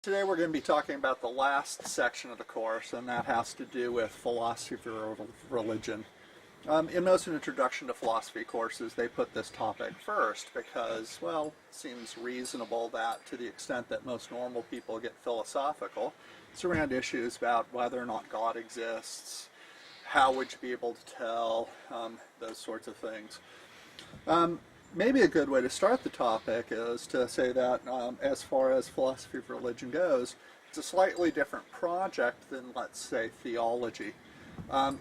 Today we're going to be talking about the last section of the course, and that has to do with philosophy of religion. In most introduction to philosophy courses, they put this topic first because, well, it seems reasonable that to the extent that most normal people get philosophical, it's around issues about whether or not God exists, how would you be able to tell, those sorts of things. Maybe a good way to start the topic is to say that as far as philosophy of religion goes, it's a slightly different project than, let's say, theology.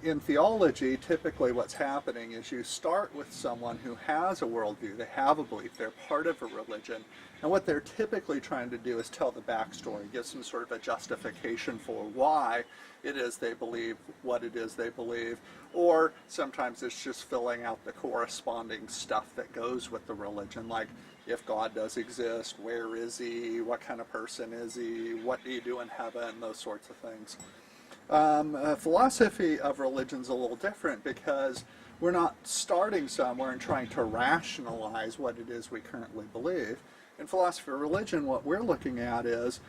In theology, typically what's happening is you start with someone who has a worldview, they have a belief, they're part of a religion, and what they're typically trying to do is tell the backstory, give some sort of a justification for why it is they believe what it is they believe, or sometimes it's just filling out the corresponding stuff that goes with the religion, like if God does exist, where is he, what kind of person is he, what do you do in heaven, those sorts of things. Philosophy of religion is a little different because we're not starting somewhere and trying to rationalize what it is we currently believe. In philosophy of religion, what we're looking at is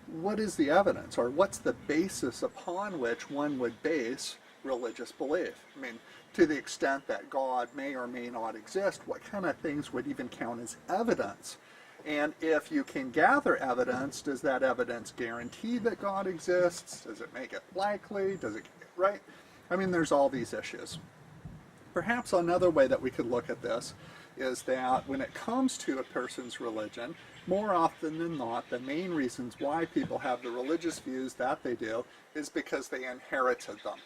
what is the evidence, or what's the basis upon which one would base religious belief. I mean, to the extent that God may or may not exist, what kind of things would even count as evidence? And if you can gather evidence, does that evidence guarantee that God exists? Does it make it likely? Does it get it right? I mean, there's all these issues. Perhaps another way that we could look at this is that when it comes to a person's religion, more often than not, the main reasons why people have the religious views that they do is because they inherited them.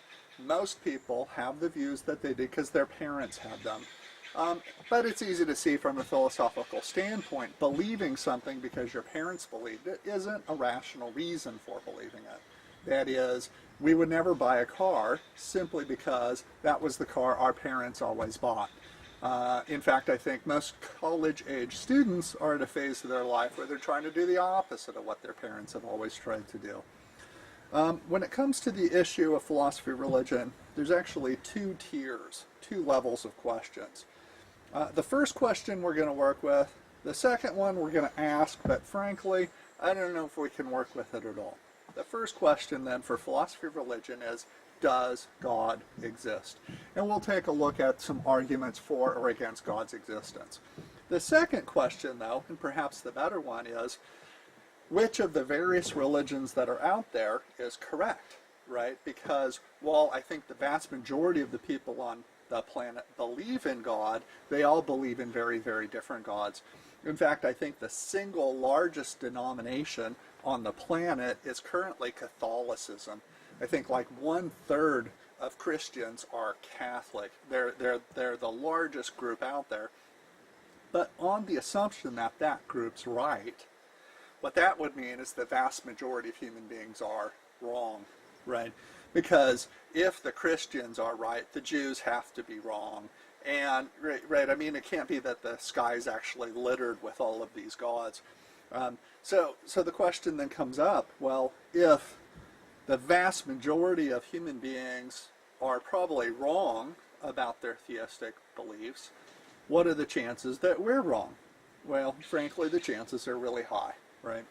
Most people have the views that they did because their parents had them. But it's easy to see from a philosophical standpoint, believing something because your parents believed it isn't a rational reason for believing it. That is, we would never buy a car simply because that was the car our parents always bought. In fact, I think most college-age students are at a phase of their life where they're trying to do the opposite of what their parents have always tried to do. When it comes to the issue of philosophy of religion, there's actually two tiers, two levels of questions. The first question we're going to work with, the second one we're going to ask, but frankly, I don't know if we can work with it at all. The first question then for philosophy of religion is, does God exist? And we'll take a look at some arguments for or against God's existence. The second question, though, and perhaps the better one, is which of the various religions that are out there is correct, right? Because while I think the vast majority of the people on the planet believe in God, they all believe in very, very different gods. In fact, I think the single largest denomination on the planet is currently Catholicism. I think like 1/3 of Christians are Catholic. They're the largest group out there. But on the assumption that that group's right, what that would mean is the vast majority of human beings are wrong, right? Because if the Christians are right, the Jews have to be wrong. And, right, I mean, it can't be that the sky is actually littered with all of these gods. So the question then comes up, well, if the vast majority of human beings are probably wrong about their theistic beliefs, what are the chances that we're wrong? Well, frankly, the chances are really high, right?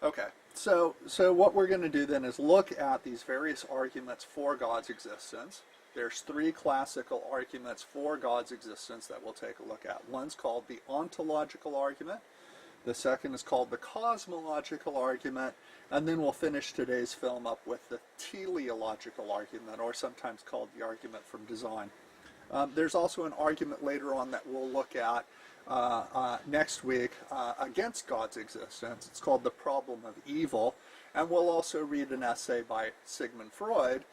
Okay, so what we're going to do then is look at these various arguments for God's existence. There's three classical arguments for God's existence that we'll take a look at. One's called the ontological argument. The second is called the cosmological argument. And then we'll finish today's film up with the teleological argument, or sometimes called the argument from design. There's also an argument later on that we'll look at next week against God's existence. It's called the problem of evil. And we'll also read an essay by Sigmund Freud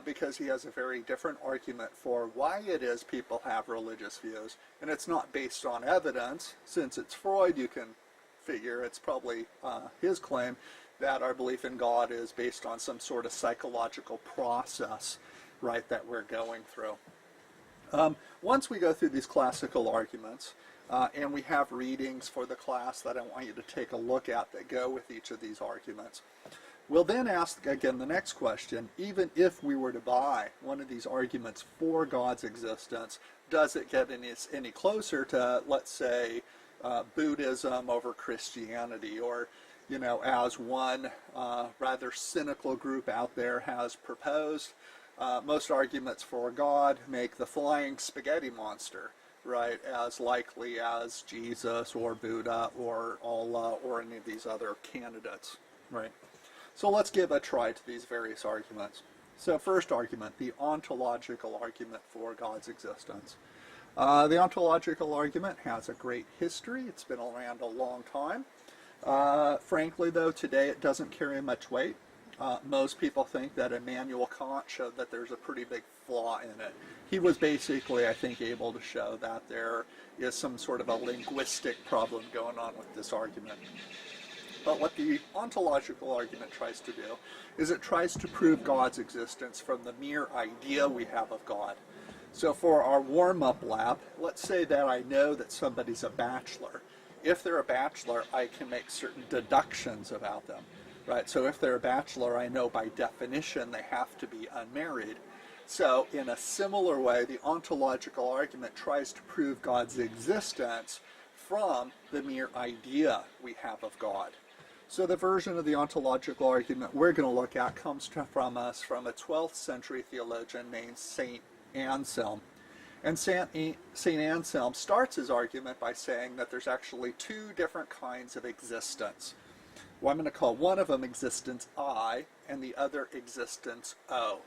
because he has a very different argument for why it is people have religious views. And it's not based on evidence. Since it's Freud, you can figure it's probably his claim that our belief in God is based on some sort of psychological process, right, that we're going through. Once we go through these classical arguments, and we have readings for the class that I want you to take a look at that go with each of these arguments, we'll then ask again the next question, even if we were to buy one of these arguments for God's existence, does it get any closer to, let's say, Buddhism over Christianity, or as one rather cynical group out there has proposed. Most arguments for God make the flying spaghetti monster, right, as likely as Jesus or Buddha or Allah or any of these other candidates, right? So let's give a try to these various arguments. So first argument, the ontological argument for God's existence. The ontological argument has a great history. It's been around a long time. Frankly, though, today it doesn't carry much weight. Most people think that Immanuel Kant showed that there's a pretty big flaw in it. He was basically, I think, able to show that there is some sort of a linguistic problem going on with this argument. But what the ontological argument tries to do is it tries to prove God's existence from the mere idea we have of God. So for our warm-up lab, let's say that I know that somebody's a bachelor. If they're a bachelor, I can make certain deductions about them, right? So if they're a bachelor, I know by definition they have to be unmarried. So in a similar way, the ontological argument tries to prove God's existence from the mere idea we have of God. So the version of the ontological argument we're going to look at comes from a 12th century theologian named St. Anselm. And St. Anselm starts his argument by saying that there's actually two different kinds of existence. Well, I'm going to call one of them existence I and the other existence O.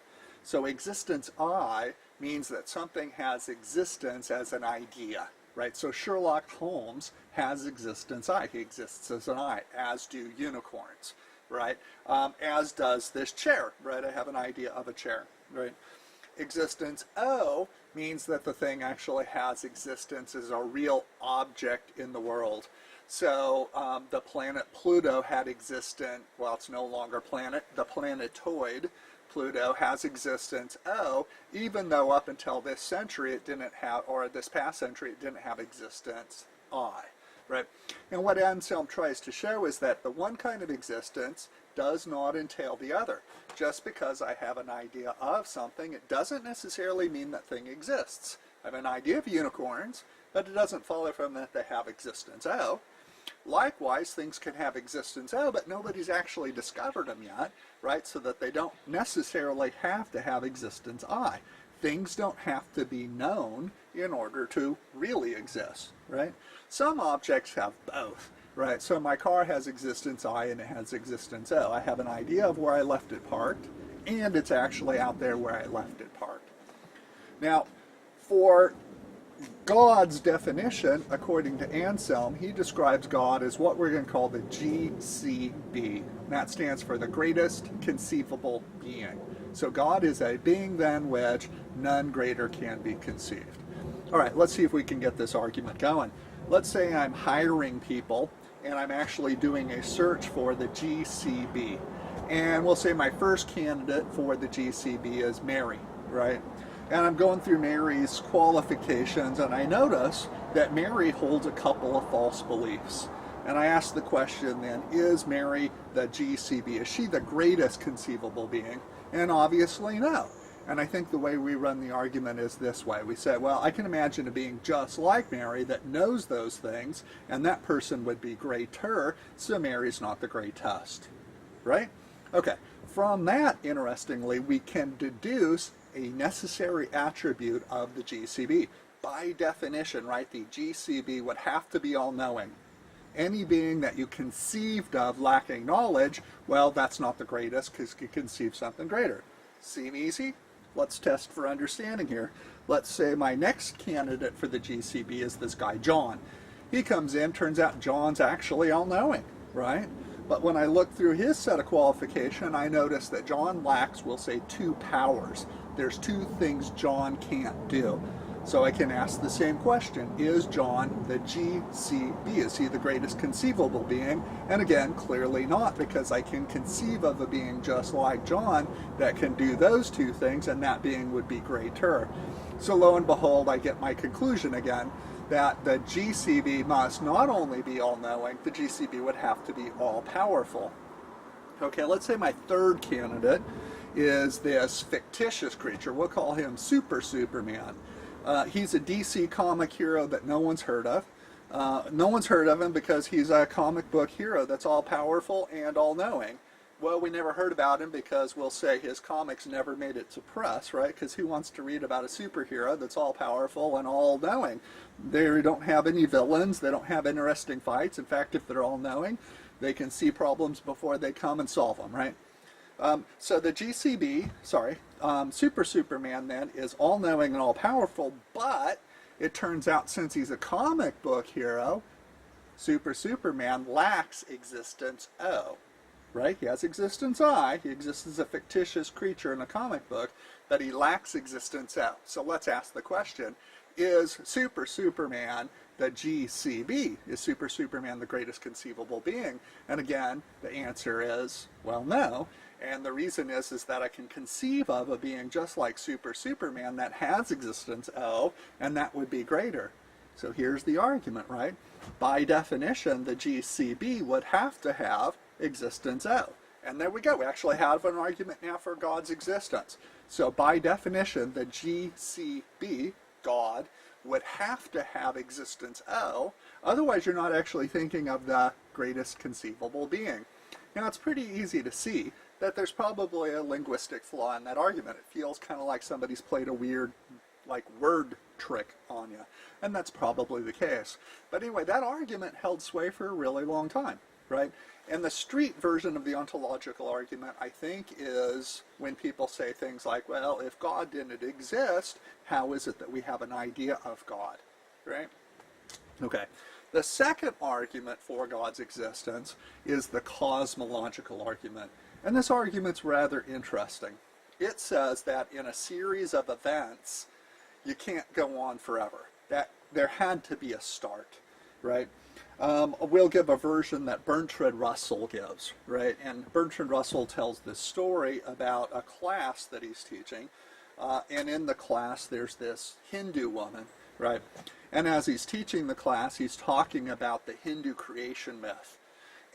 So existence I means that something has existence as an idea, right? So Sherlock Holmes has existence I. He exists as an I, as do unicorns, right? As does this chair, right? I have an idea of a chair, right? Existence O means that the thing actually has existence as a real object in the world. So the planet Pluto had existence, well, it's no longer planet, the planetoid Pluto has existence O, even though up until this century it didn't have, or this past century it didn't have existence I, right? And what Anselm tries to show is that the one kind of existence does not entail the other. Just because I have an idea of something, it doesn't necessarily mean that thing exists. I have an idea of unicorns, but it doesn't follow from that they have existence O. Likewise, things can have existence O, but nobody's actually discovered them yet, right? So that they don't necessarily have to have existence I. Things don't have to be known in order to really exist, right? Some objects have both. Right, so my car has existence I and it has existence O. I have an idea of where I left it parked, and it's actually out there where I left it parked. Now, for God's definition, according to Anselm, he describes God as what we're going to call the GCB. That stands for the greatest conceivable being. So God is a being than which none greater can be conceived. All right, let's see if we can get this argument going. Let's say I'm hiring people and I'm actually doing a search for the GCB. And we'll say my first candidate for the GCB is Mary, right? And I'm going through Mary's qualifications and I notice that Mary holds a couple of false beliefs. And I ask the question then, is Mary the GCB? Is she the greatest conceivable being? And obviously no. And I think the way we run the argument is this way. We say, well, I can imagine a being just like Mary that knows those things, and that person would be greater, so Mary's not the greatest, right? Okay, from that, interestingly, we can deduce a necessary attribute of the GCB. By definition, right, the GCB would have to be all-knowing. Any being that you conceived of lacking knowledge, well, that's not the greatest because you conceive something greater. Seem easy? Let's test for understanding here. Let's say my next candidate for the GCB is this guy, John. He comes in, turns out John's actually all-knowing, right? But when I look through his set of qualification, I notice that John lacks, we'll say, two powers. There's two things John can't do. So I can ask the same question, is John the GCB? Is he the greatest conceivable being? And again, clearly not, because I can conceive of a being just like John that can do those two things, and that being would be greater. So lo and behold, I get my conclusion again, that the GCB must not only be all-knowing, the GCB would have to be all-powerful. Okay, let's say my third candidate is this fictitious creature. We'll call him Superman. He's a DC comic hero that no one's heard of. No one's heard of him because he's a comic book hero that's all powerful and all knowing. Well, we never heard about him because we'll say his comics never made it to press, right? Because who wants to read about a superhero that's all powerful and all knowing? They don't have any villains. They don't have interesting fights. In fact, if they're all knowing, they can see problems before they come and solve them, right? So the Super Superman then is all knowing and all powerful, but it turns out since he's a comic book hero, Super Superman lacks existence O. Right? He has existence I. He exists as a fictitious creature in a comic book, but he lacks existence O. So let's ask the question, is Super Superman the GCB? Is Super Superman the greatest conceivable being? And again, the answer is, well, no. And the reason is that I can conceive of a being just like Super Superman that has existence O, and that would be greater. So here's the argument, right? By definition, the GCB would have to have existence O. And there we go. We actually have an argument now for God's existence. So by definition, the GCB, God, would have to have existence O. Otherwise, you're not actually thinking of the greatest conceivable being. Now, it's pretty easy to see that there's probably a linguistic flaw in that argument. It feels kind of like somebody's played a weird, word trick on you. And that's probably the case. But anyway, that argument held sway for a really long time, right? And the street version of the ontological argument, I think, is when people say things like, well, if God didn't exist, how is it that we have an idea of God, right? Okay. The second argument for God's existence is the cosmological argument. And this argument's rather interesting. It says that in a series of events, you can't go on forever. That there had to be a start, right? We'll give a version that Bertrand Russell gives, right? And Bertrand Russell tells this story about a class that he's teaching. And in the class, there's this Hindu woman, right? And as he's teaching the class, he's talking about the Hindu creation myth.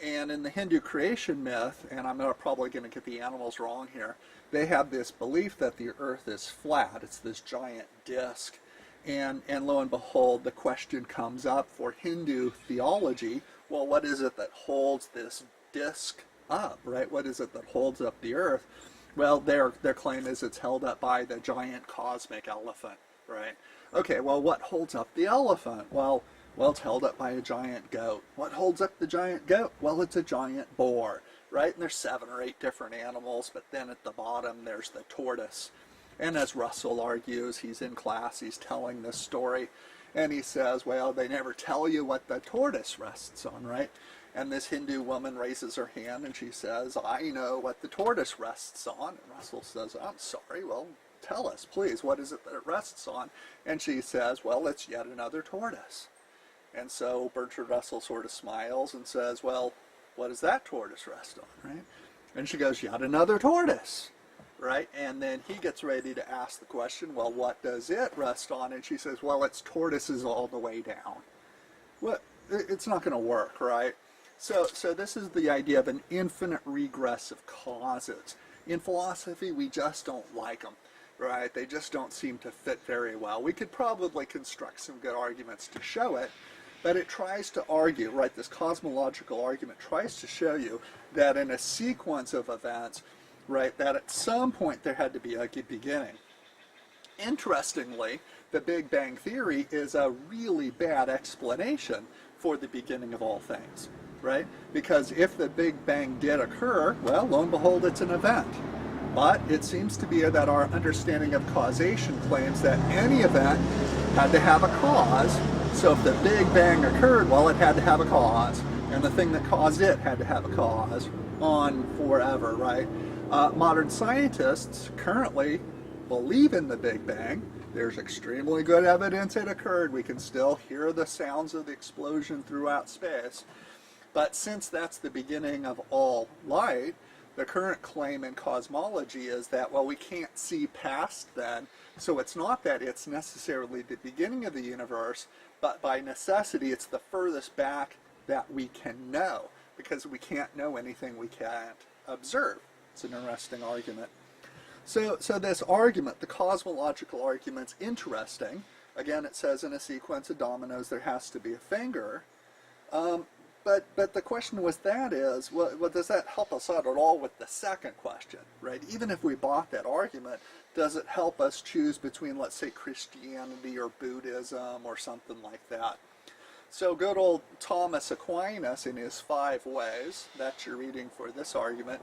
And in the Hindu creation myth, and I'm probably going to get the animals wrong here, they have this belief that the earth is flat. It's this giant disk. And lo and behold, the question comes up for Hindu theology, well, what is it that holds this disk up, right? What is it that holds up the earth? Well, their claim is it's held up by the giant cosmic elephant, right? Okay, well, what holds up the elephant? Well, it's held up by a giant goat. What holds up the giant goat? Well, it's a giant boar, right? And there's 7 or 8 different animals, but then at the bottom there's the tortoise. And as Russell argues, he's in class, he's telling this story, and he says, well, they never tell you what the tortoise rests on, right? And this Hindu woman raises her hand and she says, I know what the tortoise rests on. And Russell says, I'm sorry, well, tell us, please, what is it that it rests on? And she says, well, it's yet another tortoise. And so Bertrand Russell sort of smiles and says, well, what does that tortoise rest on, right? And she goes, yet another tortoise. Right? And then he gets ready to ask the question, well, what does it rest on? And she says, well, it's tortoises all the way down. Well, it's not going to work, right? So this is the idea of an infinite regress of causes. In philosophy, we just don't like them, right? They just don't seem to fit very well. We could probably construct some good arguments to show it, but it tries to argue, right? This cosmological argument tries to show you that in a sequence of events, right, that at some point there had to be a beginning. Interestingly, the Big Bang Theory is a really bad explanation for the beginning of all things, right? Because if the Big Bang did occur, well, lo and behold, it's an event. But it seems to be that our understanding of causation claims that any event had to have a cause. So if the Big Bang occurred, well, it had to have a cause. And the thing that caused it had to have a cause on forever, right? Modern scientists currently believe in the Big Bang. There's extremely good evidence it occurred. We can still hear the sounds of the explosion throughout space. But since that's the beginning of all light, the current claim in cosmology is that, well, we can't see past then. So it's not that it's necessarily the beginning of the universe, but by necessity, it's the furthest back that we can know, because we can't know anything we can't observe. It's an interesting argument. So this argument, the cosmological argument's interesting. Again, it says in a sequence of dominoes there has to be a finger. But the question with that is, well, does that help us out at all with the second question, right? Even if we bought that argument, does it help us choose between, let's say, Christianity or Buddhism or something like that? So good old Thomas Aquinas, in his 5 ways, that's your reading for this argument,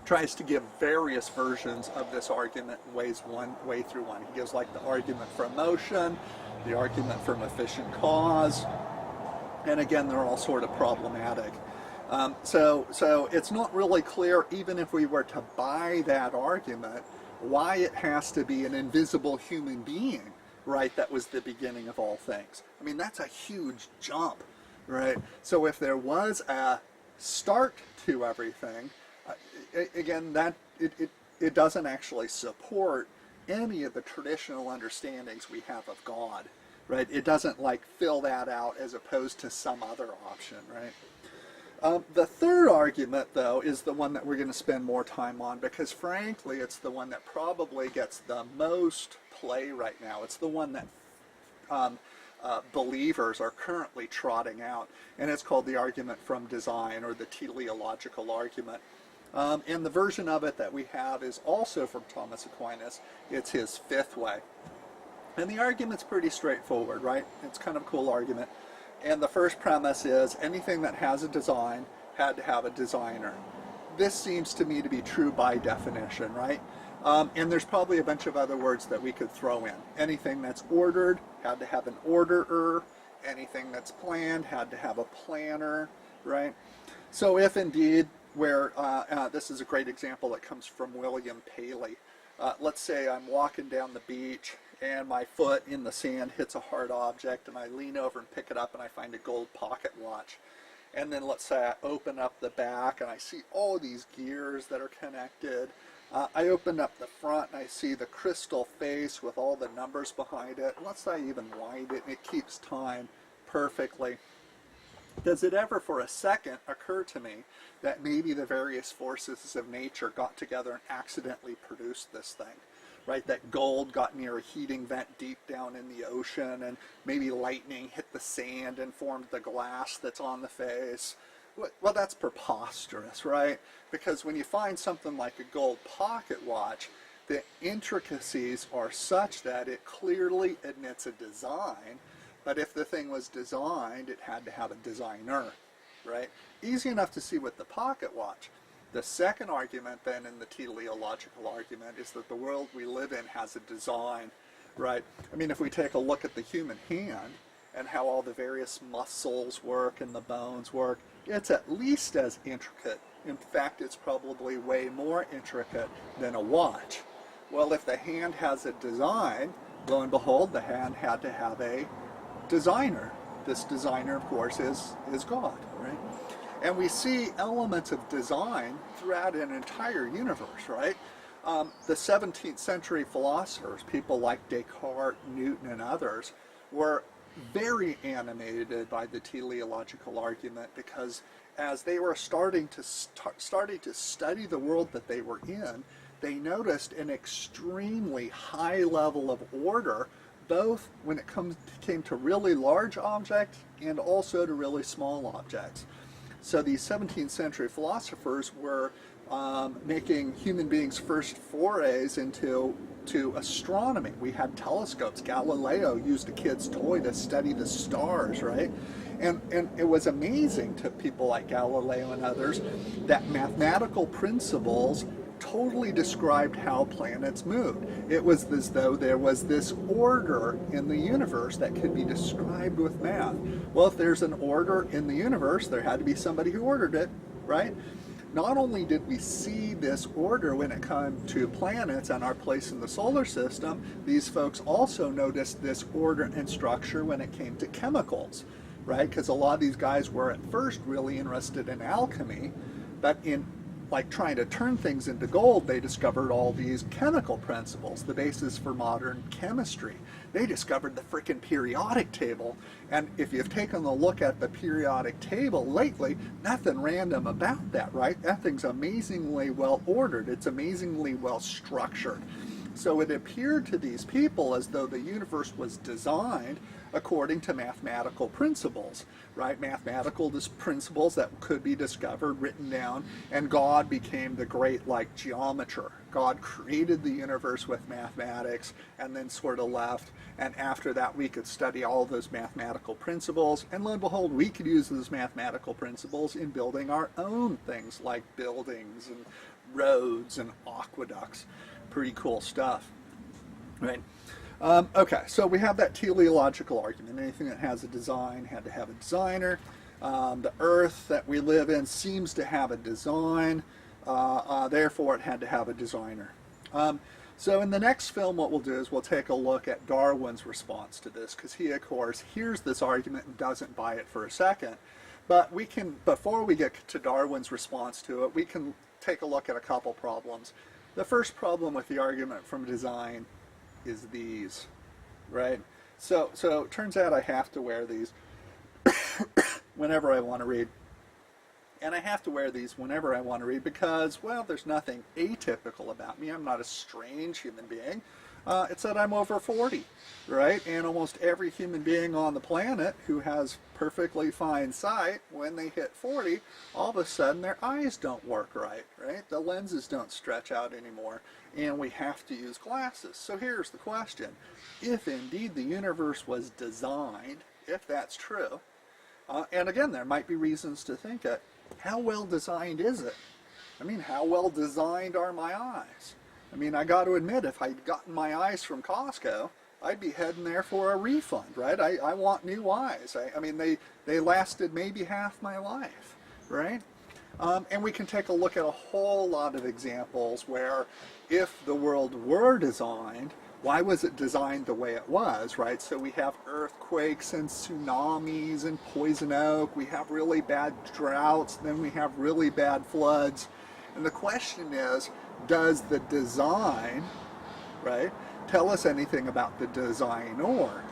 tries to give various versions of this argument in ways one way through one. He gives like the argument from motion, the argument from efficient cause, and again, they're all sort of problematic. So it's not really clear, even if we were to buy that argument, why it has to be an invisible human being, right, that was the beginning of all things. I mean, that's a huge jump, right? So if there was a start to everything, again, that it doesn't actually support any of the traditional understandings we have of God, right? It doesn't like fill that out as opposed to some other option, right? The third argument, though, is the one that we're going to spend more time on because, frankly, it's the one that probably gets the most play right now. It's the one that believers are currently trotting out, and it's called the argument from design, or the teleological argument. And the version of it that we have is also from Thomas Aquinas. It's his 5th way. And the argument's pretty straightforward, right? It's kind of a cool argument. And the first premise is anything that has a design had to have a designer. This seems to me to be true by definition, right? And there's probably a bunch of other words that we could throw in. Anything that's ordered had to have an orderer. Anything that's planned had to have a planner, right? So if indeed, where this is a great example that comes from William Paley. Let's say I'm walking down the beach and my foot in the sand hits a hard object and I lean over and pick it up and I find a gold pocket watch. And then let's say I open up the back and I see all these gears that are connected. I open up the front and I see the crystal face with all the numbers behind it. Let's say I even wind it and it keeps time perfectly. Does it ever for a second occur to me that maybe the various forces of nature got together and accidentally produced this thing? Right, that gold got near a heating vent deep down in the ocean, and maybe lightning hit the sand and formed the glass that's on the face. Well, that's preposterous, right? Because when you find something like a gold pocket watch, the intricacies are such that it clearly admits a design, but if the thing was designed, it had to have a designer, right? Easy enough to see with the pocket watch. The second argument then in the teleological argument is that the world we live in has a design, right? I mean, if we take a look at the human hand and how all the various muscles work and the bones work, it's at least as intricate. In fact, it's probably way more intricate than a watch. Well, if the hand has a design, lo and behold, the hand had to have a designer. This designer, of course, is God, right? And we see elements of design throughout an entire universe, right? The 17th century philosophers, people like Descartes, Newton, and others, were very animated by the teleological argument because as they were starting to study the world that they were in, they noticed an extremely high level of order, both when it came to really large objects and also to really small objects. So these 17th century philosophers were making human beings' first forays into astronomy. We had telescopes. Galileo used a kid's toy to study the stars, right? And it was amazing to people like Galileo and others that mathematical principles totally described how planets moved. It was as though there was this order in the universe that could be described with math. Well, if there's an order in the universe, there had to be somebody who ordered it, right? Not only did we see this order when it came to planets and our place in the solar system, these folks also noticed this order and structure when it came to chemicals, right? Because a lot of these guys were at first really interested in alchemy, but in like trying to turn things into gold, they discovered all these chemical principles, the basis for modern chemistry. They discovered the frickin' periodic table, and if you've taken a look at the periodic table lately, nothing random about that, right? That thing's amazingly well ordered. It's amazingly well structured. So it appeared to these people as though the universe was designed according to mathematical principles, right? Mathematical principles that could be discovered, written down, and God became the great, like, geometer. God created the universe with mathematics and then sort of left, and after that we could study all those mathematical principles, and lo and behold, we could use those mathematical principles in building our own things like buildings and roads and aqueducts. Pretty cool stuff, right? Okay, so we have that teleological argument. Anything that has a design had to have a designer. The earth that we live in seems to have a design, therefore it had to have a designer. So in the next film, what we'll do is we'll take a look at Darwin's response to this, because he, of course, hears this argument and doesn't buy it for a second. But we can, before we get to Darwin's response to it, we can take a look at a couple problems. The first problem with the argument from design is these, right? So it turns out I have to wear these whenever I want to read. And I have to wear these whenever I want to read because, well, there's nothing atypical about me. I'm not a strange human being. It's that I'm over 40, right? And almost every human being on the planet who has perfectly fine sight, when they hit 40, all of a sudden their eyes don't work right? The lenses don't stretch out anymore, and we have to use glasses. So here's the question. If indeed the universe was designed, if that's true, and again, there might be reasons to think it, how well designed is it? I mean, how well designed are my eyes? I mean, I got to admit, if I'd gotten my eyes from Costco, I'd be heading there for a refund, right? I want new eyes. I mean, they lasted maybe half my life, right? And we can take a look at a whole lot of examples where if the world were designed, why was it designed the way it was, right? So we have earthquakes and tsunamis and poison oak. We have really bad droughts. Then we have really bad floods. And the question is, does the design, right, tell us anything about the designer,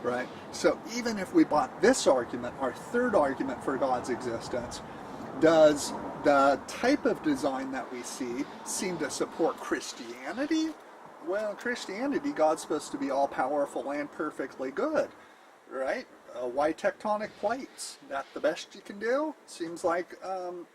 right? So even if we bought this argument, our third argument for God's existence, does the type of design that we see seem to support Christianity? Well, in Christianity, God's supposed to be all-powerful and perfectly good, right? Why tectonic plates? That the best you can do? Seems like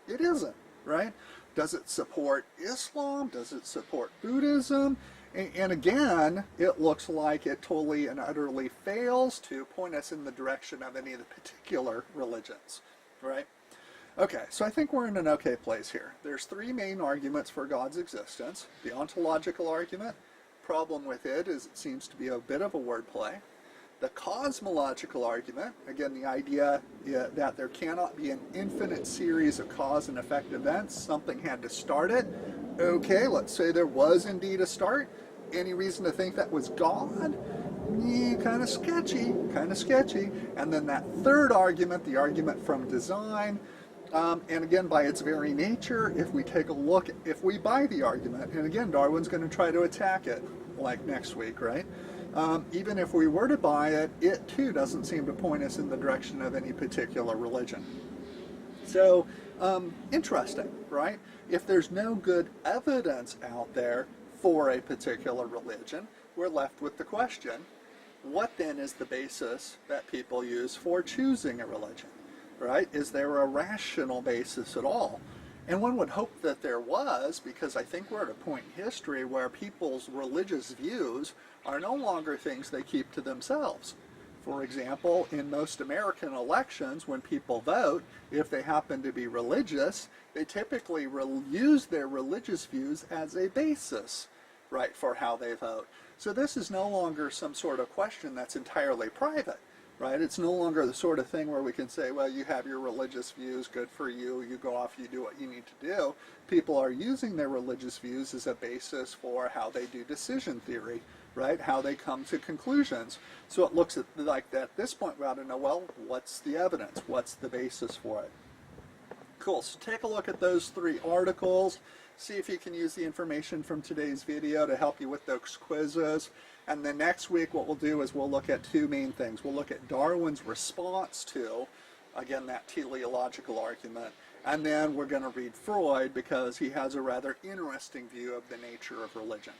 it isn't, right? Does it support Islam? Does it support Buddhism? And again, it looks like it totally and utterly fails to point us in the direction of any of the particular religions, right? Okay, so I think we're in an okay place here. There's three main arguments for God's existence. The ontological argument, problem with it is it seems to be a bit of a wordplay. The cosmological argument, again, the idea that there cannot be an infinite series of cause and effect events. Something had to start it. Okay, let's say there was indeed a start. Any reason to think that was God? Kind of sketchy, kind of sketchy. And then that third argument, the argument from design, and again, by its very nature, if we take a look, if we buy the argument, and again, Darwin's going to try to attack it, like next week, right? Even if we were to buy it, it too doesn't seem to point us in the direction of any particular religion. So, interesting, right? If there's no good evidence out there for a particular religion, we're left with the question, what then is the basis that people use for choosing a religion, right? Is there a rational basis at all? And one would hope that there was, because I think we're at a point in history where people's religious views are no longer things they keep to themselves. For example, in most American elections, when people vote, if they happen to be religious, they typically use their religious views as a basis, right, for how they vote. So this is no longer some sort of question that's entirely private. Right? It's no longer the sort of thing where we can say, well, you have your religious views, good for you, you go off, you do what you need to do. People are using their religious views as a basis for how they do decision theory, right? How they come to conclusions. So it looks like that at this point we ought to know, well, what's the evidence? What's the basis for it? Cool, so take a look at those three articles. See if you can use the information from today's video to help you with those quizzes. And then next week what we'll do is we'll look at two main things. We'll look at Darwin's response to, again, that teleological argument. And then we're going to read Freud because he has a rather interesting view of the nature of religion.